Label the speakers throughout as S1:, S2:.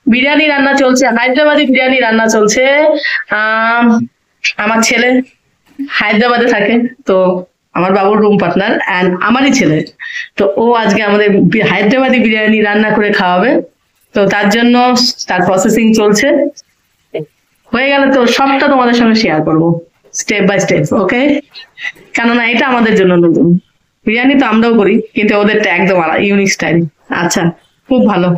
S1: বিরিয়ানি রান্না চলছে, হায়দ্রাবাদি বিরিয়ানি রান্না চলছে। আমার ছেলে হায়দ্রাবাদে থাকে, তো আমার বাবুর রুম পার্টনার অ্যান্ড আমারই ছেলে। তো ও আজকে আমাদের হায়দ্রাবাদি বিরিয়ানি রান্না করে খাওয়াবে। তো তার জন্য তার প্রসেসিং চলছে। হয়ে গেলে তো সবটা তোমাদের সঙ্গে শেয়ার করবো স্টেপ বাই স্টেপ, ওকে? কেননা এটা আমাদের জন্য নতুন। বিরিয়ানি তো আমরাও করি, কিন্তু ওদেরটা একদম ইউনিক স্টাইল। আচ্ছা, খুব ভালো।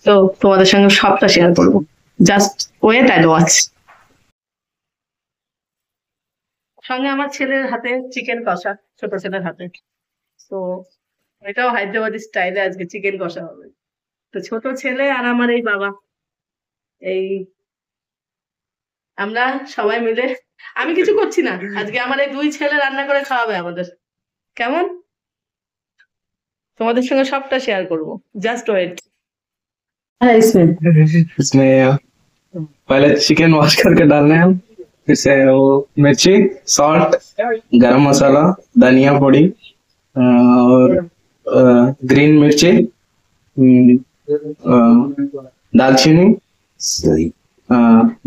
S1: তো তোমাদের সঙ্গে সবটা শেয়ার করবো, জাস্ট ওয়েট অ্যান্ড ওয়াচ। সঙ্গে আমার ছেলের হাতে চিকেন কষা, ছোট ছেলের হাতে। তো এটাও হায়দ্রাবাদি স্টাইলে আজকে চিকেন কষা হবে। তো ছোট ছেলে আর আমার এই বাবা, এই আমরা সবাই মিলে, আমি কিছু করছি না আজকে, আমার এই দুই ছেলে রান্না করে খাওয়াবে আমাদের। কেমন? তোমাদের সঙ্গে সবটা শেয়ার করবো, জাস্ট ওয়েট। হ্যাঁ,
S2: इसमें पहले चिकन वॉश करके डालना है, फिर से वो मिर्ची, सॉल्ट, गरम मसाला, धनिया पोड़ी और ग्रीन मिर्ची, दालचीनी,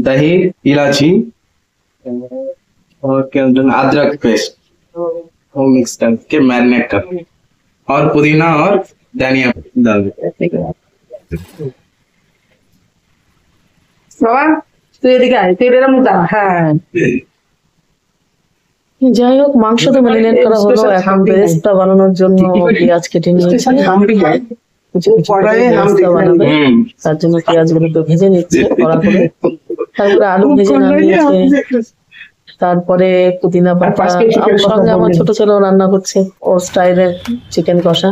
S2: दही, इलायची और क्या अदरक पेस्ट, वो मिक्स करके मैरिनेट कर, और पुदीना और धनिया डाल दो।
S1: বাবা তুই এদিকে আয়, তুই এরকম হ্যাঁ। যাই হোক, মাংস তো ম্যারিনেট করা হলো, এখন বেরেস্তা বানানোর জন্য পেঁয়াজ কেটে নিয়েছি। বানাবে তার জন্য পেঁয়াজ গুলো তো ভেজে নিচ্ছে কড়া করে, তারপরে আলু ভেজে নামিয়েছে, তারপরে পুদিনা পাতা। সঙ্গে আমার ছোট ছেলেও রান্না করছে ওর স্টাইলের চিকেন কষা।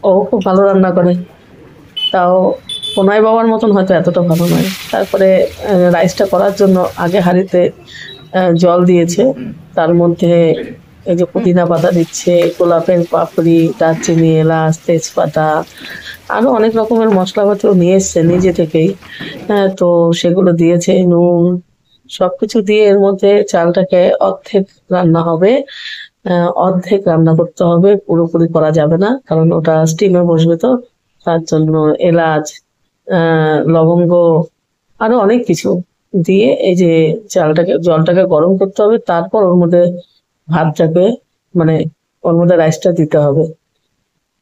S1: ও খুব ভালো রান্না করে, তাও কোনাই বাবার মতন হয়তো এতটা ভালো নয়। তারপরে রাইসটা করার জন্য আগে হাঁড়িতে জল দিয়েছে, তার মধ্যে এই যে পুদিনা পাতা দিচ্ছে, গোলাপের পাপড়ি, দারচিনি, এলাচ, তেজপাতা, আরো অনেক রকমের মশলাপাতি নিয়ে এসছে নিজে থেকেই। তো সেগুলো দিয়েছে, নুন, সবকিছু দিয়ে এর মধ্যে চালটাকে অর্ধেক রান্না হবে, অর্ধেক রান্না করতে হবে, পুরোপুরি করা যাবে না, কারণ ওটা স্টিমে বসবে। তো তার জন্য এলাচ, লবঙ্গ, আরো অনেক কিছু দিয়ে এই যে জলটাকে গরম করতে হবে, তারপর ওর মধ্যে ভাতটাকে, মানে ওর মধ্যে রাইসটা দিতে হবে।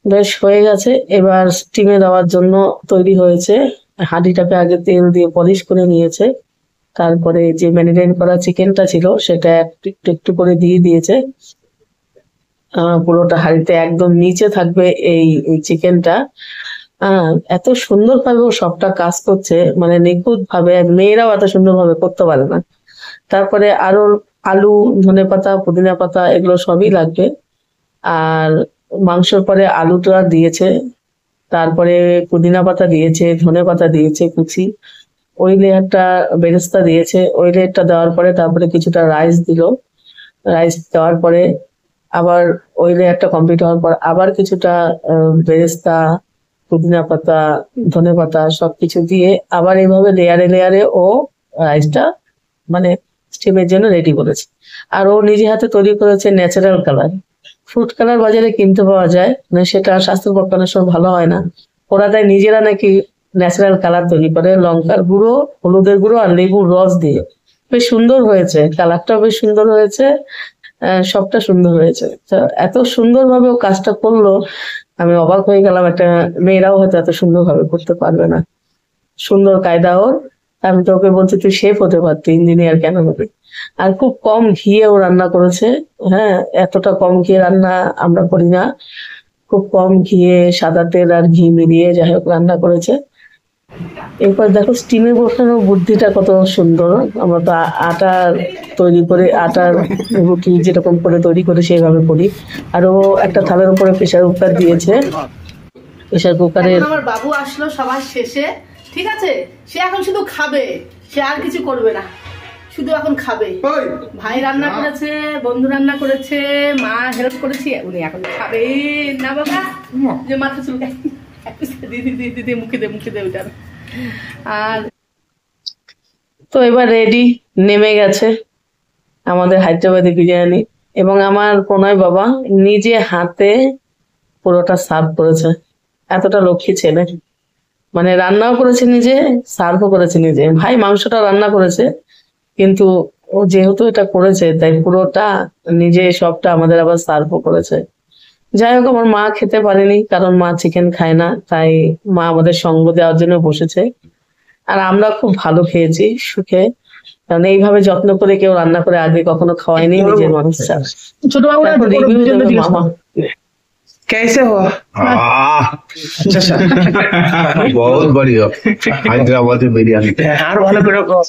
S1: বেশ হয়ে গেছে, এবার স্টিমে দেওয়ার জন্য তৈরি হয়েছে। হাঁড়িটাকে আগে তেল দিয়ে পলিশ করে নিয়েছে, তারপরে যে ম্যারিনেট করা চিকেনটা ছিল সেটা একটু একটু একটু করে দিয়ে দিয়েছে। পুরোটা হাঁড়িতে একদম নিচে থাকবে এই চিকেনটা। এত সুন্দর ভাবে ও সবটা কাজ করছে, মানে নিখুঁত ভাবে, মেয়েরাও এত সুন্দর ভাবে করতে পারে না। তারপরে আরো আলু, ধনেপাতা, পুদিনা পাতা এগুলো সবই লাগবে। আর মাংসর পরে আলুটা দিয়েছে, তারপরে পুদিনা পাতা দিয়েছে, ধনে পাতা দিয়েছে কুচি, ওই লেয়ারটা বেরেস্তা দিয়েছে, ওই লেয়ারটা দেওয়ার পরে তারপরে কিছুটা রাইস দিল। রাইস দেওয়ার পরে আবার ওই লেয়ারটা কমপ্লিট হওয়ার পর আবার কিছুটা বেরেস্তা, পুদিনা পাতা, ধনে পাতা সবকিছু দিয়ে আবার এইভাবে লেয়ারে লেয়ারে ও রাইসটা মানে স্টিমের জন্য রেডি করেছে। আর ও নিজে হাতে তৈরি করেছে ন্যাচারাল কালার। ফ্রুট কালার বাজারে কিনতে পাওয়া যায়, মানে সেটা স্বাস্থ্য পক্ষে সব ভালো হয় না। ওরা তাই নিজেরা নাকি ন্যাচারাল কালার তৈরি করে, লঙ্কার গুঁড়ো, হলুদের গুঁড়ো আর লেবুর রস দিয়ে। বেশ সুন্দর হয়েছে, কালারটাও বেশ সুন্দর হয়েছে, সবটা সুন্দর হয়েছে। তো এত সুন্দরভাবে ও কাজটা করলো, আমি অবাক হয়ে গেলাম। একটা মেয়েরাও হয়তো এত সুন্দরভাবে করতে পারবে না, সুন্দর কায়দা ওর। আমি তো ওকে বলছি তুই শেফ হতে পারতি, ইঞ্জিনিয়ার কেন হবে। আর খুব কম ঘিয়ে ও রান্না করেছে। হ্যাঁ, এতটা কম ঘিয়ে রান্না আমরা করি না, খুব কম ঘিয়ে সাদা তেল আর ঘি মিলিয়ে যাই হোক রান্না করেছে। এরপর দেখো স্টিমে বসানোর বুদ্ধিটা কত সুন্দর। আমরা তো আটা তৈরি করে, আটার রুটি যেরকম করে তৈরি করে সেইভাবে করি। আরো একটা থালার উপরে প্রেসার কুকার দিয়েছে, প্রেসার কুকারের। আমার বাবু আসলো সবার শেষে, ঠিক আছে? সে এখন শুধু খাবে, সে আর কিছু করবে না, শুধু এখন খাবে। ভাই রান্না করেছে, বন্ধু রান্না করেছে, মা হেল্প করেছে, উনি এখন খাবে না বাবা। যে মাথা চুলকায়, দিদি দিদি মুখে দে, মুখে দে ওটা। আর তো এবার রেডি, নেমে গেছে আমাদের হায়দ্রাবাদি বিরিয়ানি, এবং আমার প্রণয় বাবা নিজে হাতে পুরোটা সার্ভ করেছে। এতটা লক্ষ্মী ছেলে, মানে রান্নাও করেছে নিজে, সার্ভও করেছে নিজে। ভাই মাংসটা রান্না করেছে, কিন্তু ও যেহেতু এটা করেছে তাই পুরোটা নিজে সবটা আমাদের আবার সার্ভও করেছে। যাই হোক, আমার মা খেতে পারেনি কারণ মা চিকেন খায় না, তাই মা আমাদের সঙ্গ দেওয়ার জন্য বসেছে। আর আমরা খুব ভালো খেয়েছি সুখে, কারণ এইভাবে যত্ন করে কেউ রান্না করে আগে কখনো খাওয়ায়নি নিজের মানুষ ছাড়া।
S3: ছোট বাবু
S1: তারপর রিভিউ দেবে মামা।
S3: कैसे हो? अच्छा अच्छा
S4: बहुत बढ़िया हैदराबादी बिरयानी
S3: আর ভালো করে রাখো,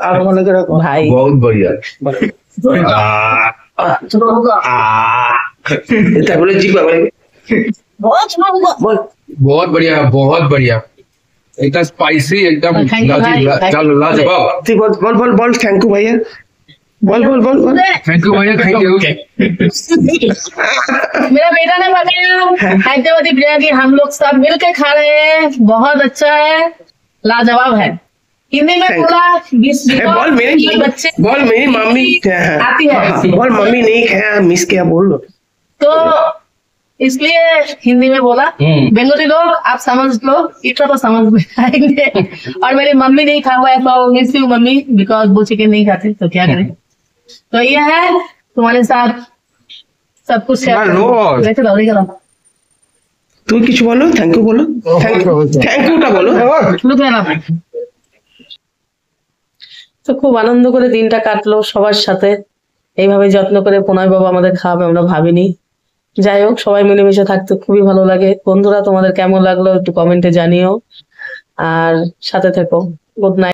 S3: আর ভালো করে রাখো।
S1: ভাই
S4: बहुत बढ़िया
S3: ছোট বাবু এটা বলে জি বাবা বল
S4: बहुत बढ़िया बहुत बढ़िया एकदम स्पाइसी एकदम
S1: Thank you, भाई।
S4: चलो लाजवाब
S3: তুই বল বল বল বল থ্যাংক ইউ ভাইয়া বল বল बल बल
S4: थैंक यू भैया थैंक यू
S1: मेरा बेटा ने बनाया हैदराबादी बिरयानी, हम लोग सब मिलके खा रहे हैं, बहुत अच्छा है, लाजवाब है। हिंदी में
S3: Thank
S1: बोला
S3: बोल मेरी
S1: ये बच्चे
S3: बोल मेरी मम्मी
S1: आती है ऐसी।
S3: बोल मम्मी नहीं खाया मिस किया बोल
S1: तो इसलिए हिंदी में बोला। बंगाली लोग आप समझ लो, इतना तो समझ में आएंगे। और मेरी मम्मी नहीं खा हुआ है तो मिस यू मम्मी, बिकॉज वो चिकन नहीं खाते तो क्या करें। तो ये है तुम्हारे साथ सब कुछ share
S4: My
S1: करना।
S4: lord।
S1: वैसे दौड़ी करो
S3: তুই কিছু বলো থ্যাংক ইউ বলো থ্যাংক ইউটা বলো
S1: লুকে না। তো খুব আনন্দ করে দিনটা কাটলো সবার সাথে, এইভাবে যত্ন করে প্রণয় বাবা আমাদের খাওয়াবে আমরা ভাবিনি। যাই হোক, সবাই মিলেমিশে থাকতে খুবই ভালো লাগে। বন্ধুরা, তোমাদের কেমন লাগলো একটু কমেন্টে জানিও, আর সাথে থেকো। Good night.